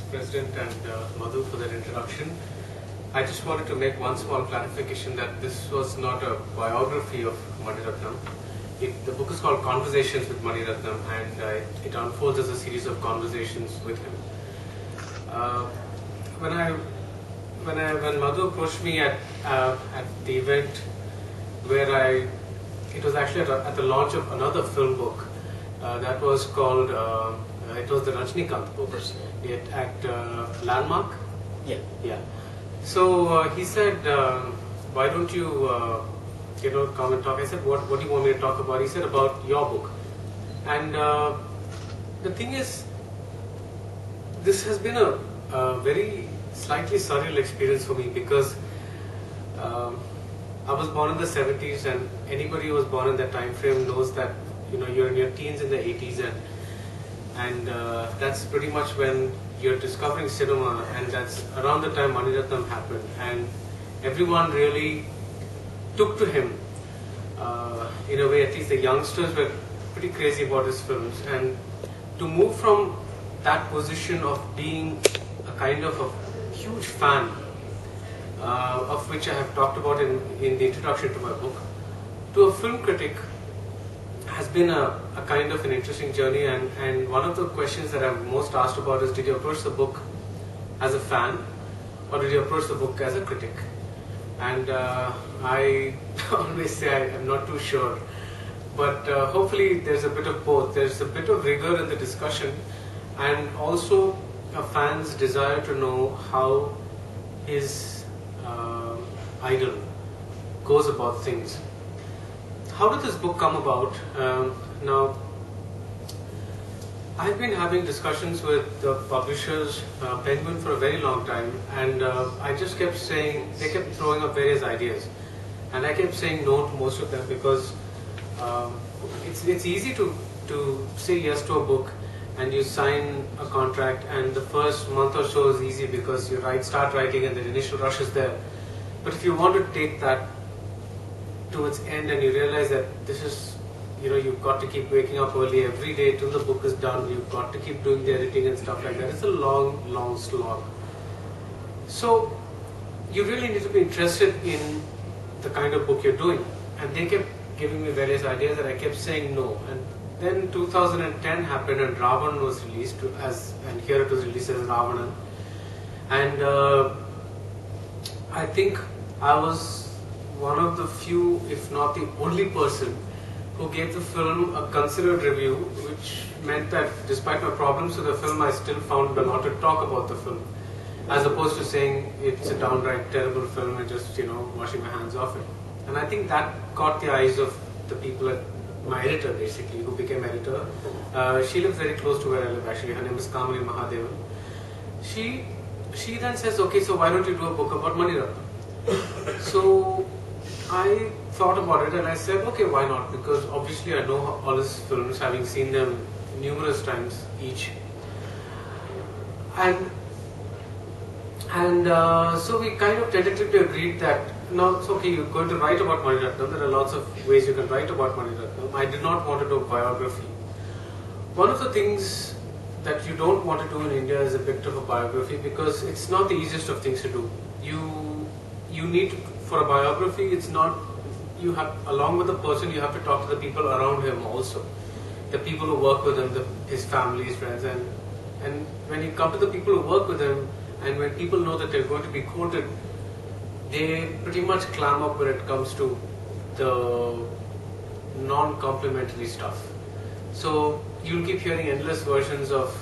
President and Madhu for that introduction. I just wanted to make one small clarification that this was not a biography of Mani Ratnam. The book is called Conversations with Mani Ratnam, and it unfolds as a series of conversations with him. When Madhu approached me at the event where it was actually at the launch of another film book that was called, it was the Rajnikant book at Landmark. Yeah. So he said, why don't you come and talk? I said, what do you want me to talk about? He said, about your book. And the thing is, this has been a very slightly surreal experience for me, because I was born in the 70s, and anybody who was born in that time frame knows that you're in your teens in the 80s, and that's pretty much when you're discovering cinema, and that's around the time Mani Ratnam happened, and everyone really took to him. In a way, at least the youngsters were pretty crazy about his films, and to move from that position of being a kind of a huge fan, of which I have talked about in the introduction to my book, to a film critic has been a kind of an interesting journey. And one of the questions that I'm most asked about is, did you approach the book as a fan, or did you approach the book as a critic? And I always say I'm not too sure, but hopefully there's a bit of both. There's a bit of rigor in the discussion, and also a fan's desire to know how his idol goes about things. How did this book come about? Now, I've been having discussions with the publishers, Penguin, for a very long time, and I just kept saying, they kept throwing up various ideas, and I kept saying no to most of them, because it's easy to say yes to a book, and you sign a contract, and the first month or so is easy because you start writing and the initial rush is there. But if you want to take that to its end, and you realize that this is, you've got to keep waking up early every day till the book is done, you've got to keep doing the editing and stuff like that. It's a long, long slog. So you really need to be interested in the kind of book you're doing. And they kept giving me various ideas, and I kept saying no. And then 2010 happened, and Ravan was released and here it was released as Ravanan. And I think I was one of the few, if not the only person, who gave the film a considered review, which meant that despite my problems with the film, I still found a lot to talk about the film, as opposed to saying it's a downright terrible film and just, washing my hands off it. And I think that caught the eyes of the people at my editor, basically, who became editor. She lives very close to where I live, actually. Her name is Kamini Mahadevan. She then says, okay, so why don't you do a book about Mani Ratnam? So I thought about it, and I said, okay, why not? Because obviously I know all his films, having seen them numerous times each. And so we kind of tentatively agreed that, now it's okay, you're going to write about Mani Ratnam. There are lots of ways you can write about Mani Ratnam. I did not want to do a biography. One of the things that you don't want to do in India is a bit of a biography, because it's not the easiest of things to do. You need, for a biography, it's not, you have, along with the person, you have to talk to the people around him also. The people who work with him, his family, his friends, and when you come to the people who work with him, and when people know that they're going to be quoted, they pretty much clam up when it comes to the non-complimentary stuff. So you'll keep hearing endless versions of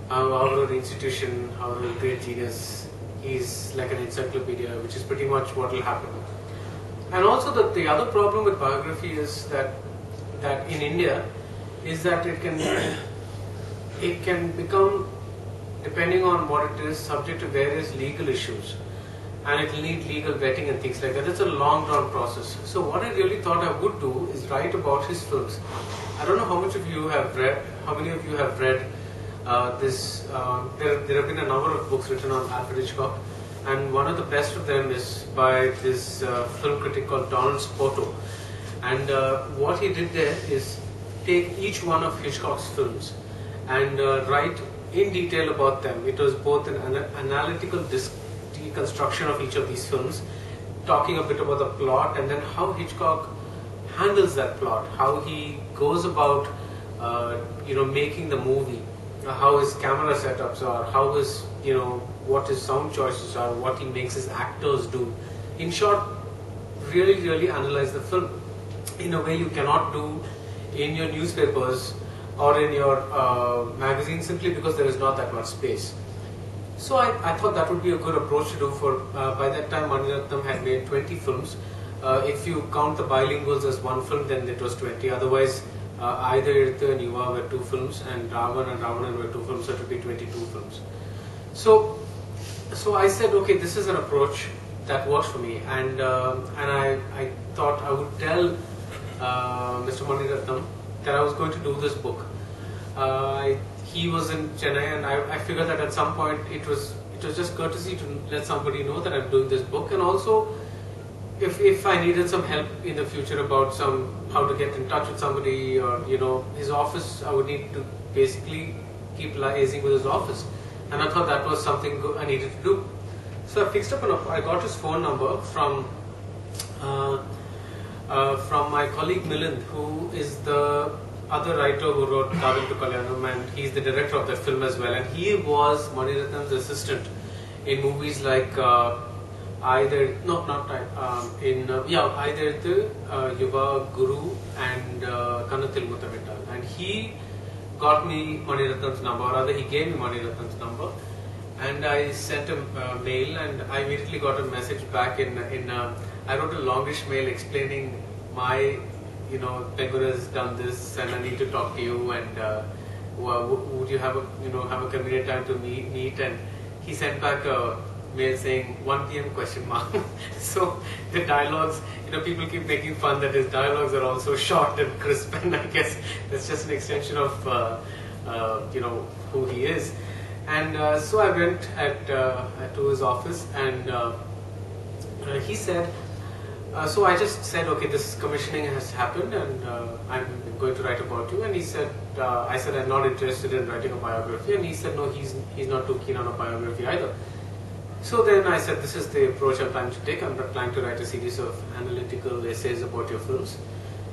our institution, our great genius, he's like an encyclopedia, which is pretty much what will happen. And also the other problem with biography is that in India is that it can become, depending on what it is, subject to various legal issues, and it will need legal vetting and things like that. It's a long drawn process. So what I really thought I would do is write about his films. I don't know how many of you have read this. There have been a number of books written on Alfred Hitchcock, and one of the best of them is by this film critic called Donald Spoto. And what he did there is take each one of Hitchcock's films and write in detail about them. It was both an analytical deconstruction of each of these films, talking a bit about the plot, and then how Hitchcock handles that plot, how he goes about making the movie, how his camera setups are, how his what his sound choices are, what he makes his actors do. In short, really analyze the film in a way you cannot do in your newspapers or in your magazine, simply because there is not that much space. So I thought that would be a good approach to do. For by that time Mani Ratnam had made 20 films. If you count the bilinguals as one film, then it was 20. Otherwise, either Irthu and Yuva were 2 films, and Ravan and Ravanan were 2 films, so it would be 22 films. So I said, okay, this is an approach that works for me, and I thought I would tell Mr. Mani Ratnam that I was going to do this book. He was in Chennai, and I figured that at some point it was just courtesy to let somebody know that I'm doing this book, and also if I needed some help in the future about how to get in touch with somebody, or his office, I would need to basically keep liaising with his office, and I thought that was something I needed to do. So I fixed up I got his phone number from my colleague Milind, who is the other writer who wrote Kavintu Kalyanam, and he's the director of that film as well. And he was Mani Ratnam's assistant in movies like either the Yuva, Guru, and Kannathil Muthavittal. And he got me Mani Ratnam's number, or rather he gave me Mani Ratnam's number, and I sent him a mail, and I immediately got a message back I wrote a longish mail explaining my Penguin has done this and I need to talk to you, and would you have a convenient time to meet? And he sent back a mail saying 1 p.m. ? So the dialogues, people keep making fun that his dialogues are also short and crisp, and I guess that's just an extension of who he is. And so I went to his office, and he said, so I just said, okay, this commissioning has happened, and I'm going to write about you. And he said, I said, I'm not interested in writing a biography. And he said, no, he's not too keen on a biography either. So then I said, this is the approach I'm planning to take. I'm planning to write a series of analytical essays about your films.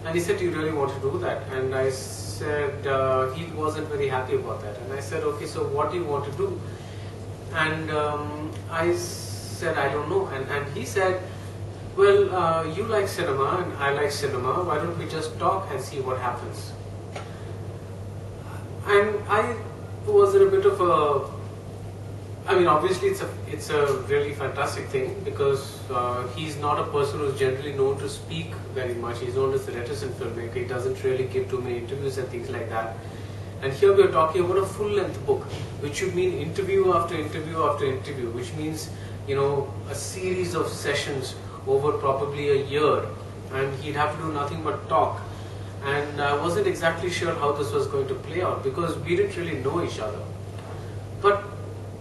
And he said, do you really want to do that? And I said, he wasn't very happy about that. And I said, okay, so what do you want to do? And I said, I don't know. And he said, well, you like cinema and I like cinema. Why don't we just talk and see what happens? And I was in a bit of obviously it's a really fantastic thing, because he's not a person who's generally known to speak very much. He's known as a reticent filmmaker. He doesn't really give too many interviews and things like that. And here we are talking about a full-length book, which would mean interview after interview after interview, which means a series of sessions over probably a year, and he'd have to do nothing but talk. And I wasn't exactly sure how this was going to play out, because we didn't really know each other. But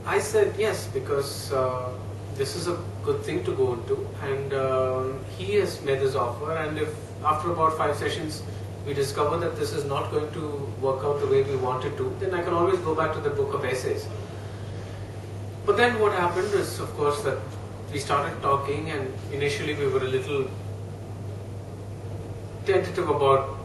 I said yes, because this is a good thing to go into, and he has made this offer, and if after about 5 sessions we discover that this is not going to work out the way we want it to, then I can always go back to the book of essays. But then what happened is, of course, that we started talking, and initially we were a little tentative about,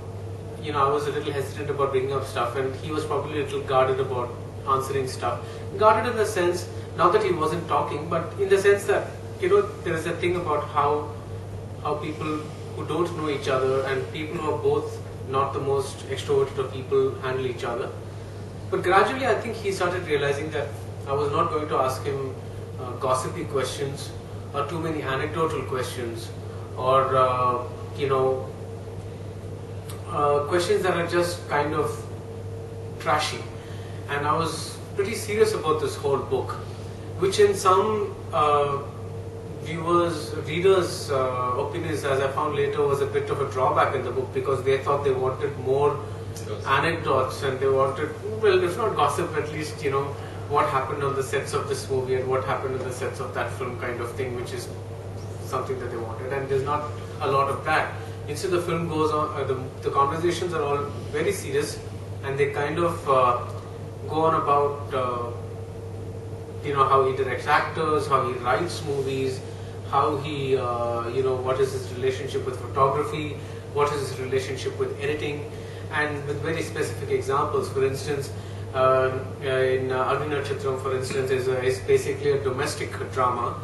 I was a little hesitant about bringing up stuff, and he was probably a little guarded about answering stuff. Guarded in the sense, not that he wasn't talking, but in the sense that, there is a thing about how people who don't know each other and people who are both not the most extroverted of people handle each other. But gradually I think he started realizing that I was not going to ask him gossipy questions or too many anecdotal questions, or questions that are just kind of trashy. And I was pretty serious about this whole book, which in some readers' opinions, as I found later, was a bit of a drawback in the book, because they thought they wanted more anecdotes, and they wanted, well, if not gossip, at least what happened on the sets of this movie and what happened on the sets of that film, kind of thing, which is something that they wanted. And there's not a lot of that. Instead, the film goes on, the conversations are all very serious, and they kind of go on about how he directs actors, how he writes movies, how he what is his relationship with photography, what is his relationship with editing, and with very specific examples. For instance, in Agni Natchatram, for instance, is basically a domestic drama,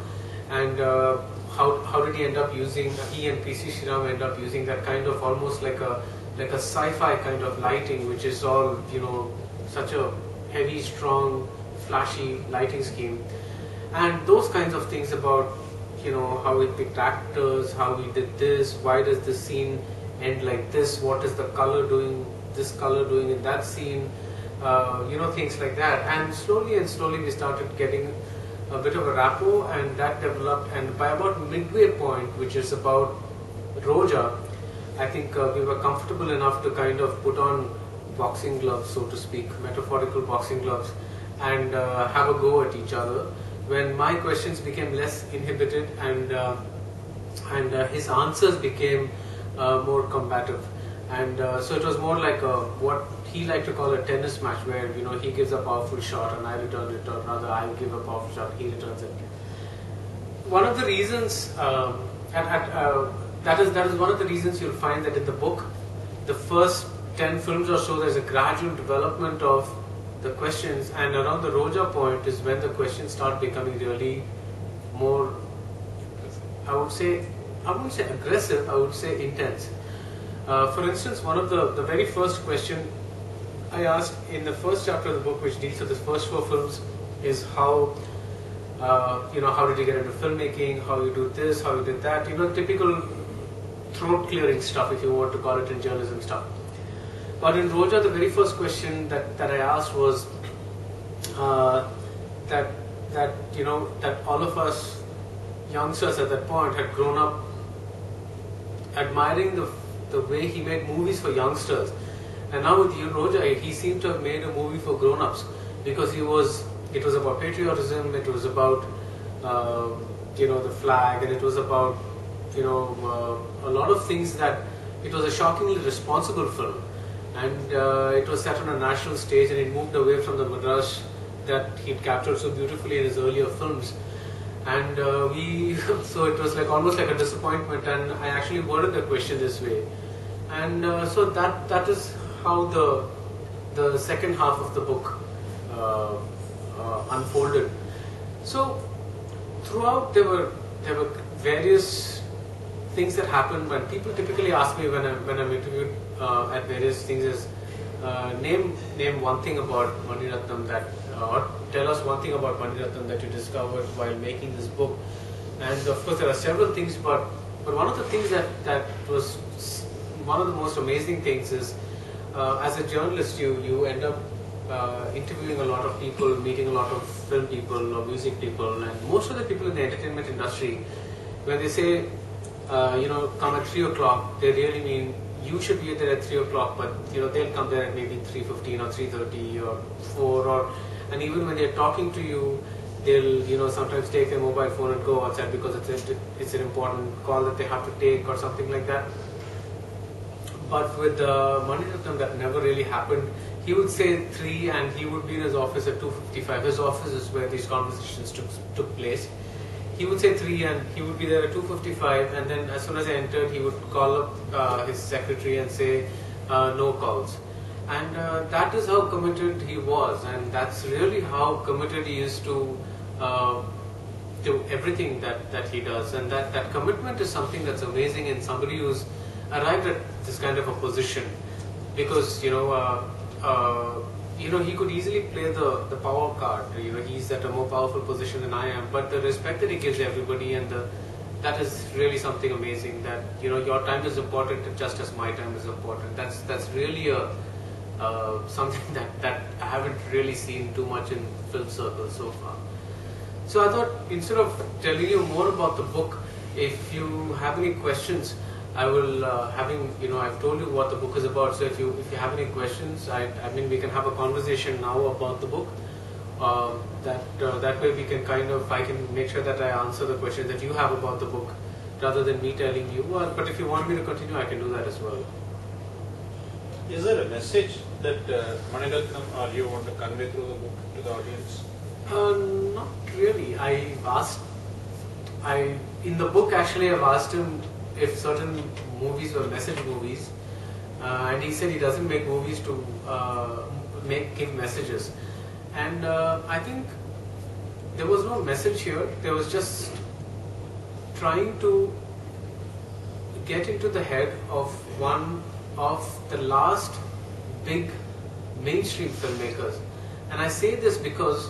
and how did he end up using? He and P.C. Sriram end up using that kind of almost like a sci-fi kind of lighting, which is all such a heavy, strong, flashy lighting scheme, and those kinds of things about how he picked actors, how he did this, why does this scene end like this, what is the color doing, this color doing in that scene, things like that. And slowly we started getting a bit of a rapport, and that developed, and by about midway point, which is about Roja, I think we were comfortable enough to kind of put on boxing gloves, so to speak, metaphorical boxing gloves, and have a go at each other, when my questions became less inhibited, and his answers became more combative. And so it was more like what he liked to call a tennis match, where he gives a powerful shot and I return it, or rather I give a powerful shot, he returns it. One of the reasons, that is one of the reasons you'll find that in the book, the first 10 films or so, there's a gradual development of the questions, and around the Roja point is when the questions start becoming really more, I wouldn't say aggressive, I would say intense. For instance, one of the very first question I asked in the first chapter of the book, which deals with the first 4 films, is how did you get into filmmaking, how you do this, how you did that, typical throat clearing stuff, if you want to call it in journalism stuff. But in Roja, the very first question that I asked was that all of us youngsters at that point had grown up admiring the way he made movies for youngsters, and now with Roja, he seemed to have made a movie for grown-ups, because it was about patriotism, it was about the flag, and it was about a lot of things. That it was a shockingly responsible film, and it was set on a national stage, and it moved away from the Madras that he'd captured so beautifully in his earlier films. And so it was like almost like a disappointment, and I actually worded the question this way. And so that is how the second half of the book unfolded. So throughout there were various things that happened. When people typically ask me when I'm interviewed at various things is name one thing about Mani Ratnam that, or tell us one thing about Mani Ratnam that you discovered while making this book. And of course there are several things, but one of the things that was one of the most amazing things is, as a journalist, you end up interviewing a lot of people, meeting a lot of film people or music people, and most of the people in the entertainment industry, when they say come at 3 o'clock, they really mean you should be there at 3 o'clock, but they'll come there at maybe 3:15 or 3:30 or 4, and even when they're talking to you, they'll sometimes take their mobile phone and go outside because it's an important call that they have to take or something like that. But with Mani Ratnam, that never really happened. He would say 3 and he would be in his office at 2:55. His office is where these conversations took place. He would say 3 and he would be there at 2:55, and then as soon as I entered, he would call up his secretary and say no calls. And that is how committed he was, and that's really how committed he is to everything that he does. And that commitment is something that's amazing in somebody who's arrived at this kind of a position, because he could easily play the power card. He's at a more powerful position than I am, but the respect that he gives everybody, and that is really something amazing. That your time is important just as my time is important. That's really something that I haven't really seen too much in film circles so far. So I thought, instead of telling you more about the book, if you have any questions, I will I've told you what the book is about. So if you have any questions, I mean we can have a conversation now about the book. That way we can I can make sure that I answer the questions that you have about the book, rather than me telling you. But if you want me to continue, I can do that as well. Is there a message that Maniratnam or you want to convey through the book to the audience? Not really. In the book actually I've asked him if certain movies were message movies, and he said he doesn't make movies to give messages. And I think there was no message here. There was just trying to get into the head of one of the last big mainstream filmmakers. And I say this because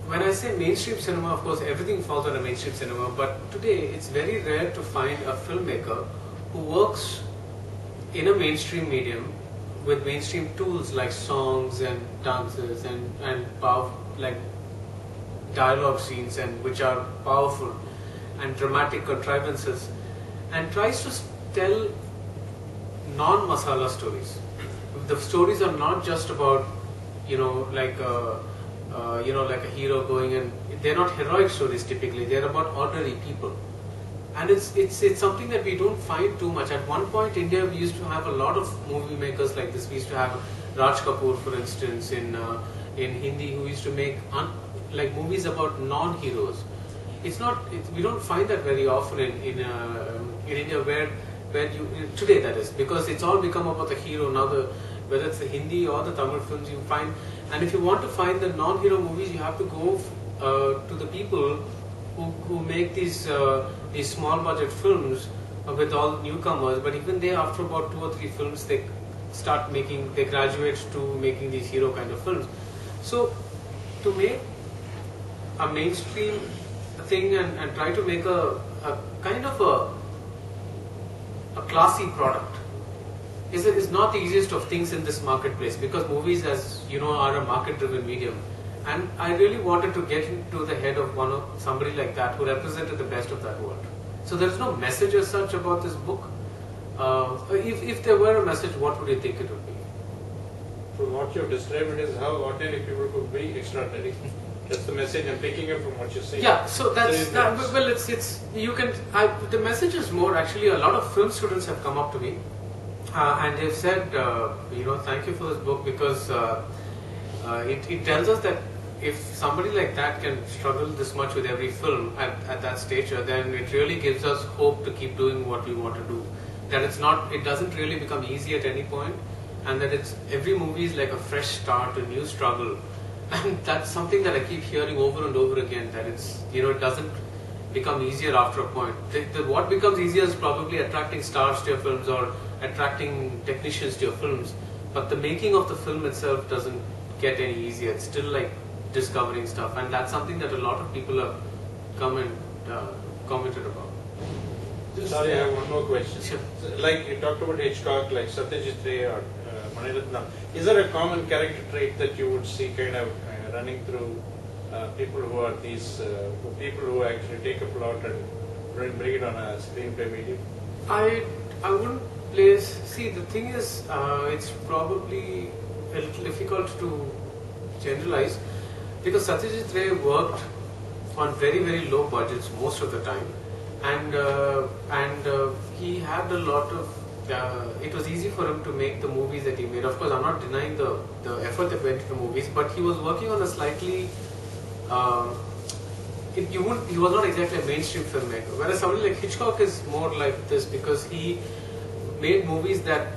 when I say mainstream cinema, of course everything falls under mainstream cinema, but today it's very rare to find a filmmaker who works in a mainstream medium with mainstream tools like songs and dances and like dialogue scenes, and which are powerful and dramatic contrivances, and tries to tell non-masala stories. The stories are not just about, like a hero going, and they're not heroic stories typically. They're about ordinary people, and it's something that we don't find too much. At one point, India, we used to have a lot of movie makers like this. We used to have Raj Kapoor, for instance, in Hindi, who used to make like movies about non-heroes. We don't find that very often in India, where today, that is, because it's all become about the hero now. Whether it's the Hindi or the Tamil films, you find, and if you want to find the non-hero movies, you have to go to the people who make these small budget films with all newcomers. But even they, after about 2 or 3 films, they graduate to making these hero kind of films. So to make a mainstream thing and try to make a kind of a classy product is not the easiest of things in this marketplace, because movies, as you know, are a market-driven medium. And I really wanted to get into the head of somebody like that who represented the best of that world. So there's no message as such about this book. If there were a message, what would you think it would be? From what you've described, it is how ordinary people could be extraordinary. That's the message I'm picking up from what you're saying. Yeah, so the message is more, actually, a lot of film students have come up to me and they've said, thank you for this book, because it tells us that if somebody like that can struggle this much with every film at that stature, then it really gives us hope to keep doing what we want to do. That it doesn't really become easy at any point, and that every movie is like a fresh start, a new struggle. And that's something that I keep hearing over and over again, that it doesn't become easier after a point. What becomes easier is probably attracting stars to your films or attracting technicians to your films, but the making of the film itself doesn't get any easier. It's still like discovering stuff, and that's something that a lot of people have come and commented about. Sorry, I have one more question. Sure. So, like you talked about Hitchcock, like Satyajit Ray or Maniratnam, is there a common character trait that you would see kind of running through people who are these people who actually take a plot and bring it on a screenplay medium? I wouldn't place. See, the thing is, it's probably a little difficult to generalize, because Satyajit Ray worked on very, very low budgets most of the time, and he had a lot of. It was easy for him to make the movies that he made. Of course, I'm not denying the effort that went into the movies, but he was working on a slightly. He was not exactly a mainstream filmmaker. Whereas somebody like Hitchcock is more like this, because he made movies that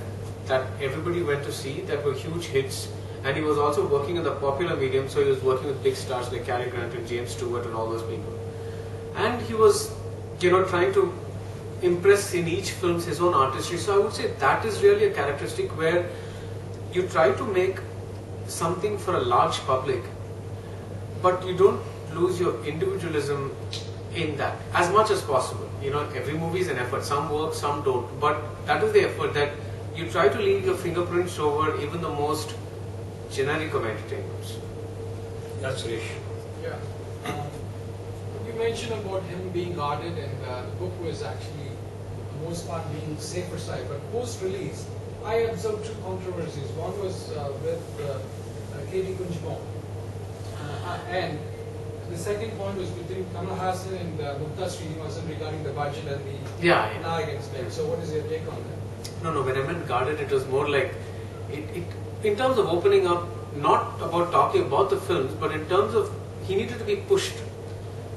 everybody went to see, that were huge hits, and he was also working in the popular medium. So he was working with big stars like Cary Grant and James Stewart and all those people, and he was, trying to impress in each film his own artistry. So I would say that is really a characteristic where you try to make something for a large public, but you don't lose your individualism in that as much as possible. Every movie is an effort. Some work, some don't. But that is the effort, that you try to leave your fingerprints over even the most generic of entertainments. That's rich. Yeah. You mentioned about him being guarded, and the book was actually, for the most part, being safer side. But post-release, I observed 2 controversies. One was with K.D. Kunjbom, and the second point was between Kamal Hassan and Mukta Srinivasan regarding the budget and the Yeah. lag and spend. So what is your take on that? No, when I meant guarded, it was more like in terms of opening up, not about talking about the films, but in terms of he needed to be pushed.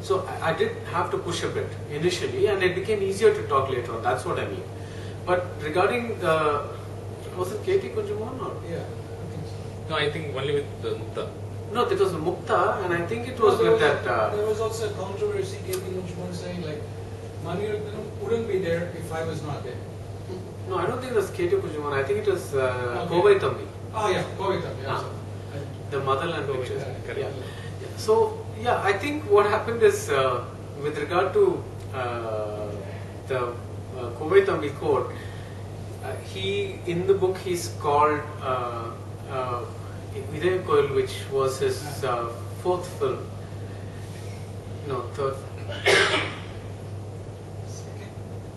So I did have to push a bit initially, and it became easier to talk later on. That's what I mean. But regarding the, was it K.T. Kunjumon or? Yeah, I think so. No, I think only with the Mukta. No, it was Mukta, and I think it was there with was that. there was also a controversy, K.P. Munchman saying like, Mani Ratnam wouldn't be there if I was not there. No, I don't think it was K.T. Kunjumon. I think it was Okay. Kovai Thambi, Oh yeah, Kovitam, yeah. Ah. sorry. the motherland Kovai, pictures. correct. Yeah. So yeah, I think what happened is with regard to the Kovai Thambi court, he in the book he's called Idaya Koil, which was his fourth film. No, third.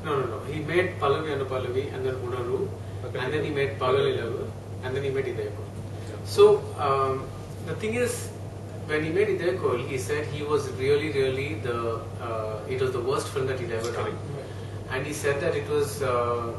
No. He made Pallavi and Pallavi, and then Unaru, and then he made Pagalilavu, and then he made Idaya Koil. So the thing is, when he made Idaya Koil, he said he was really the it was the worst film that he'd ever done, and he said that it was. The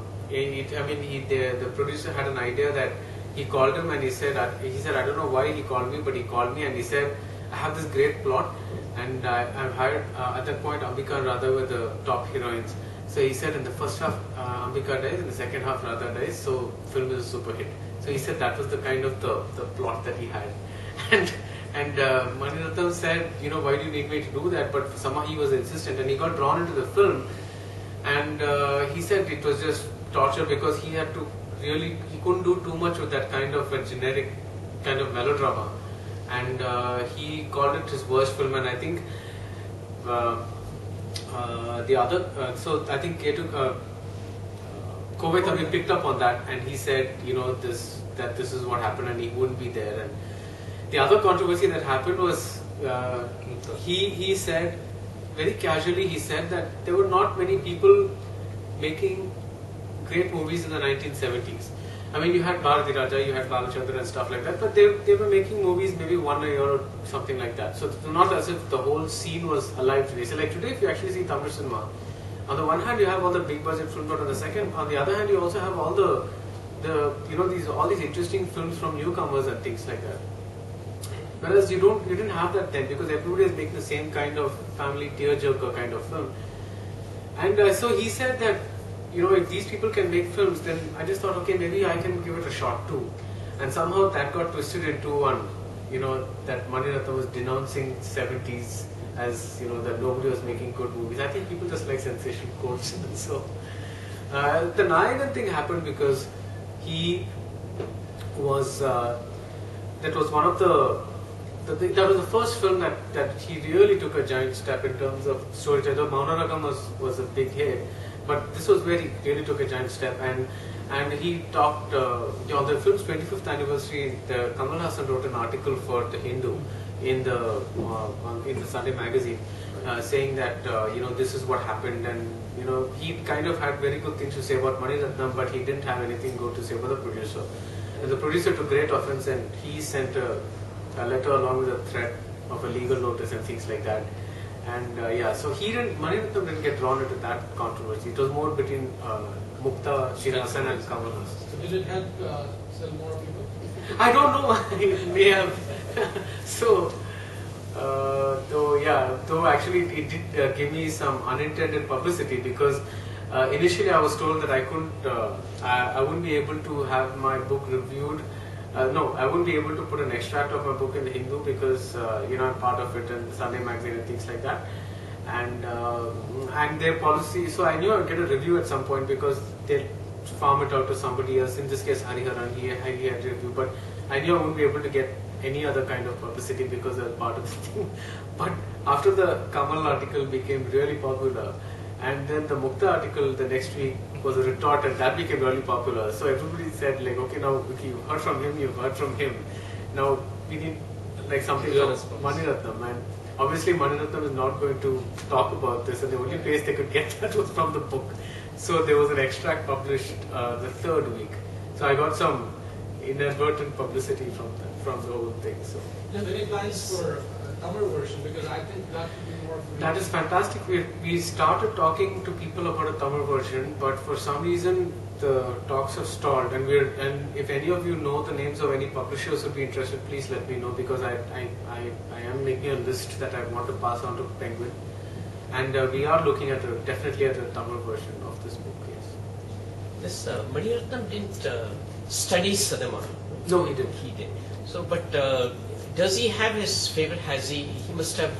producer had an idea that he called him and he said I don't know why he called me, but he called me and he said I have this great plot and I've hired at that point Ambika and Radha were the top heroines. So he said in the first half Ambika dies, in the second half Radha dies, so film is a super hit. So he said that was the kind of the plot that he had, and Mani Ratnam said, why do you need me to do that? But somehow he was insistent and he got drawn into the film, and he said it was just torture because he had to he couldn't do too much with that kind of a generic kind of melodrama, and he called it his worst film. And I think the other so I think Kovai Thambi picked up on that and he said this is what happened and he wouldn't be there. And the other controversy that happened was he said very casually, he said that there were not many people making great movies in the 1970s. I mean, you had Bharati Raja, you had Balachandra and stuff like that, but they were making movies maybe one a year or something like that. So it's not as if the whole scene was alive today. So like today, if you actually see Tamil cinema, on the one hand you have all the big budget films, but on the other hand you also have all all these interesting films from newcomers and things like that. Whereas you didn't have that then because everybody is making the same kind of family tearjerker kind of film. And so he said that if these people can make films, then I just thought, okay, maybe I can give it a shot too. And somehow that got twisted into one, that Mani Ratnam was denouncing 70s as, that nobody was making good movies. I think people just like sensation quotes. And so the Nayagan thing happened because he was, that was one of that was the first film that he really took a giant step in terms of storytelling. Maunaragam was a big hit, but this was where he really took a giant step. And he talked on the film's 25th anniversary. Kamal Hassan wrote an article for the Hindu in the Sunday magazine, saying that this is what happened, and he kind of had very good things to say about Mani Ratnam, but he didn't have anything good to say about the producer. And the producer took great offense, and he sent a letter along with a threat of a legal notice and things like that. And so Mani Ratnam didn't get drawn into that controversy. It was more between Mukta, Srinivasan and Kamal Hassan. So did it help sell more people? I don't know. It may have. So, though actually it did give me some unintended publicity because initially I was told that I couldn't, I wouldn't be able to have my book reviewed. No, I wouldn't be able to put an extract of my book in the Hindu because I'm part of it and Sunday magazine and things like that. And their policy. So I knew I would get a review at some point because they farm it out to somebody else. In this case, Hariharan, he had a review, but I knew I wouldn't be able to get any other kind of publicity because they were part of the thing. But after the Kamal article became really popular, and then the Mukta article the next week was a retort, and that became really popular. So everybody said like, okay, now Vicky, you've heard from him, you've heard from him. Now we need like something from Mani Ratnam, and obviously Mani Ratnam is not going to talk about this, and the only place they could get that was from the book. So there was an extract published the third week. So I got some inadvertent publicity from the whole thing. So Any plans for Tamil version? Because I think that would be more. that is fantastic. We started talking to people about a Tamil version, but for some reason the talks have stalled, and if any of you know the names of any publishers who'd be interested, please let me know, because I am making a list that I want to pass on to Penguin, and we are looking at definitely at a Tamil version of this book. Yes. This Maniratnam didn't study cinema. No, he didn't. He did. So, but does he have his favorite? He must have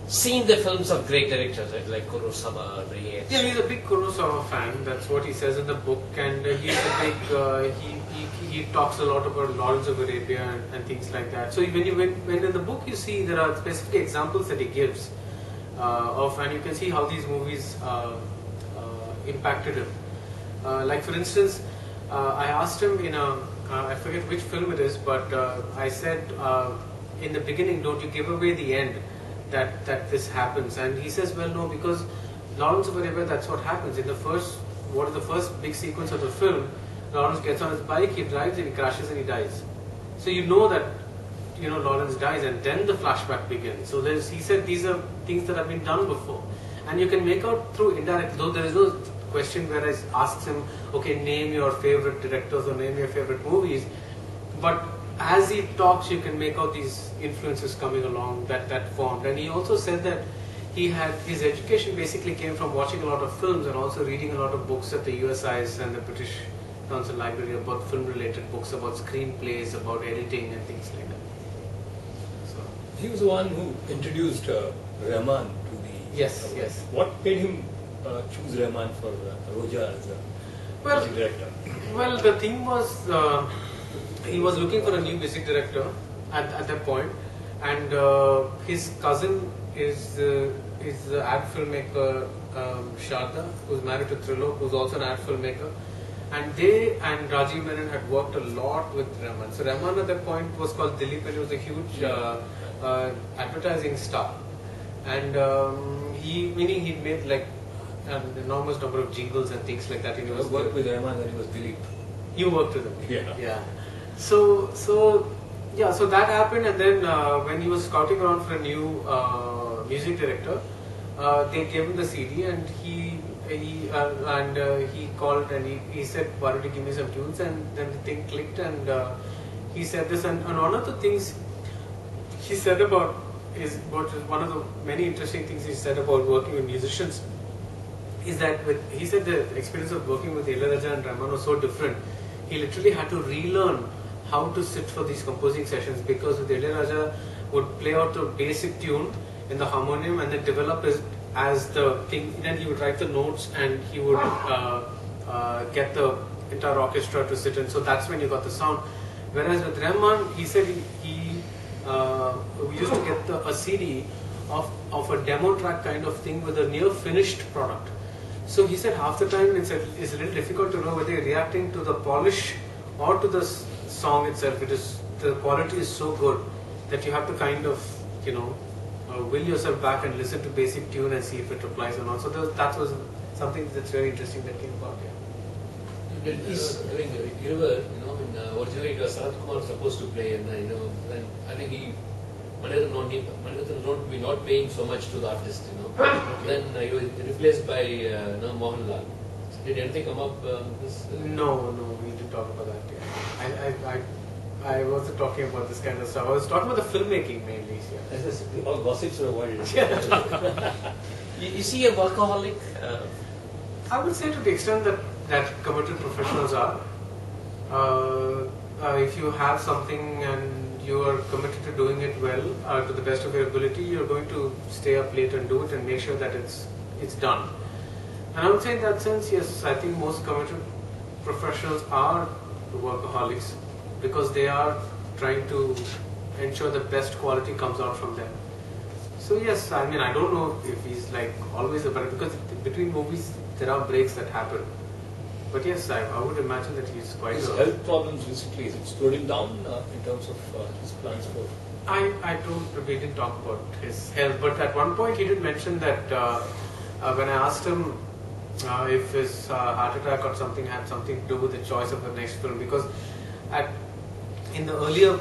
seen the films of great directors, right? Like Kurosawa, Reyes. Yeah, he's a big Kurosawa fan. That's what he says in the book, and he's a big. He talks a lot about Lawrence of Arabia and things like that. So when in the book you see there are specific examples that he gives of, and you can see how these movies impacted him. Like for instance, I asked him in I forget which film it is, but I said in the beginning, don't you give away the end that this happens? And he says, well, no, because Lawrence of Arabia, that's what happens. In the first big sequence of the film, Lawrence gets on his bike, he drives and he crashes and he dies. So you know that, Lawrence dies, and then the flashback begins. So he said these are things that have been done before. And you can make out through indirect, though there is no question where I asked him, okay, name your favorite directors or name your favorite movies. But as he talks, you can make out these influences coming along that formed. And he also said that his education basically came from watching a lot of films and also reading a lot of books at the USIS and the British Council Library about film-related books, about screenplays, about editing and things like that. So he was the one who introduced Rahman to the. Yes, yes. What made him choose Rahman for Roja as a music director? Well, the thing was, he was looking for a new music director at that point, and his cousin is the ad filmmaker Sharda, who's married to Trilok, who's also an ad filmmaker. And they and Rajiv Menon had worked a lot with Rahman. So Rahman at that point was called Dilip, and he was a huge advertising star. And he made like an enormous number of jingles and things like that. He worked with Rahman when he was Dilip. You worked with him? Yeah. Yeah. So that happened, and then when he was scouting around for a new music director, they gave him the CD, and he called and he said, why don't you give me some tunes? And then the thing clicked, and he said this. And one of the things he said about one of the many interesting things he said about working with musicians is that he said the experience of working with Ilayaraja and Rahman was so different. He literally had to relearn how to sit for these composing sessions, because with Ilayaraja would play out the basic tune in the harmonium and then develop it as the thing. Then he would write the notes and he would get the entire orchestra to sit in. So that's when you got the sound. Whereas with Rahman, he said we used to get a CD of a demo track kind of thing with a near finished product. So he said half the time it's a little difficult to know whether you're reacting to the polish or to the song itself. The quality is so good that you have to kind of will yourself back and listen to basic tune and see if it applies or not. So that was something that's very interesting that came about here. During Giruvar, originally it was Sarath Kumar supposed to play, and then I think Maniratnam not paying so much to the artist, Then he was replaced by Mohanlal. Did anything come up? No, we didn't talk about that yet. I wasn't talking about this kind of stuff. I was talking about the filmmaking mainly. Yeah. All gossips are avoided. Is he a workaholic? I would say to the extent that committed professionals are. If you have something and you are committed to doing it well, to the best of your ability, you're going to stay up late and do it and make sure that it's done. And I would say in that sense, yes, I think most committed professionals are workaholics, because they are trying to ensure the best quality comes out from them. So yes, I don't know if he's like always about, because between movies there are breaks that happen. But yes, I would imagine that he's quite. His health problems recently, is it slowed him down in terms of his plans for? We didn't talk about his health, but at one point he did mention that when I asked him if his heart attack or something had something to do with the choice of the next film, because in the earlier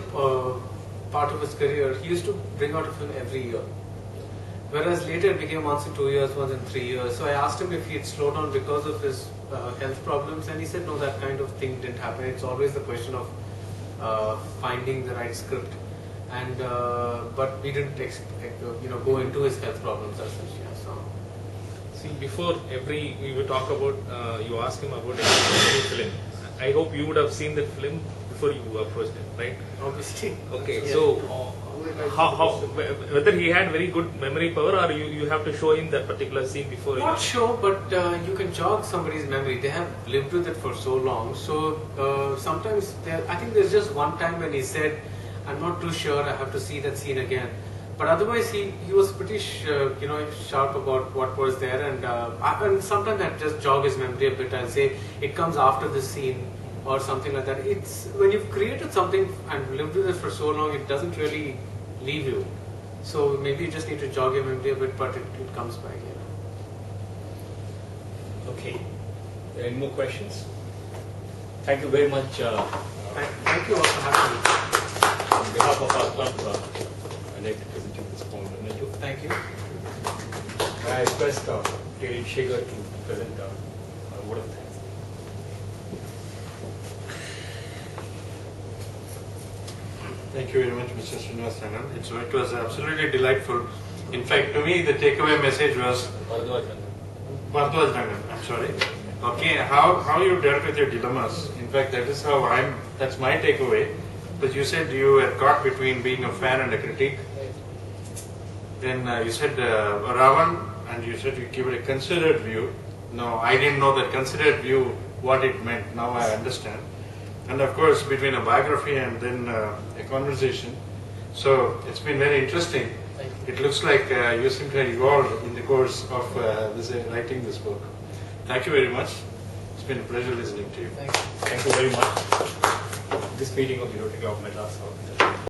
part of his career, he used to bring out a film every year. Whereas later it became once in 2 years, once in 3 years. So I asked him if he had slowed down because of his health problems, and he said no, that kind of thing didn't happen. It's always the question of finding the right script, and but we didn't go into his health problems as such. Yeah, so. See, before we will talk about, you ask him about any film. I hope you would have seen that film before you approached him, right? Obviously. Okay, Yeah. so whether he had very good memory power, or you have to show him that particular scene before. Not sure, but you can jog somebody's memory. They have lived with it for so long. So sometimes, I think there's just one time when he said, "I'm not too sure. I have to see that scene again." But otherwise, he was pretty sharp about what was there, and sometimes I just jog his memory a bit and say it comes after this scene or something like that. It's when you've created something and lived with it for so long, it doesn't really leave you. So maybe you just need to jog your memory a bit, but it comes back. Yeah. Okay. Any more questions? Thank you very much. Thank you all for having me. On behalf of our club, I'd like to present you this poem. Thank you. I request David Shager to present a word of thanks. Thank you very much, Mr. Srinivas Rangan. It was absolutely delightful. In fact, to me, the takeaway message was Bharadwaj Rangan. I'm sorry. Okay, how you dealt with your dilemmas. In fact, that's my takeaway. Because you said you were caught between being a fan and a critic. Then you said Ravan, and you said you give it a considered view. No, I didn't know that considered view, what it meant. Now I understand. And of course, between a biography and then a conversation. So it's been very interesting. It looks like you seem to have evolved in the course of writing this book. Thank you very much. It's been a pleasure listening to you. Thank you. Thank you very much. This meeting of the Rotary Club of Madras.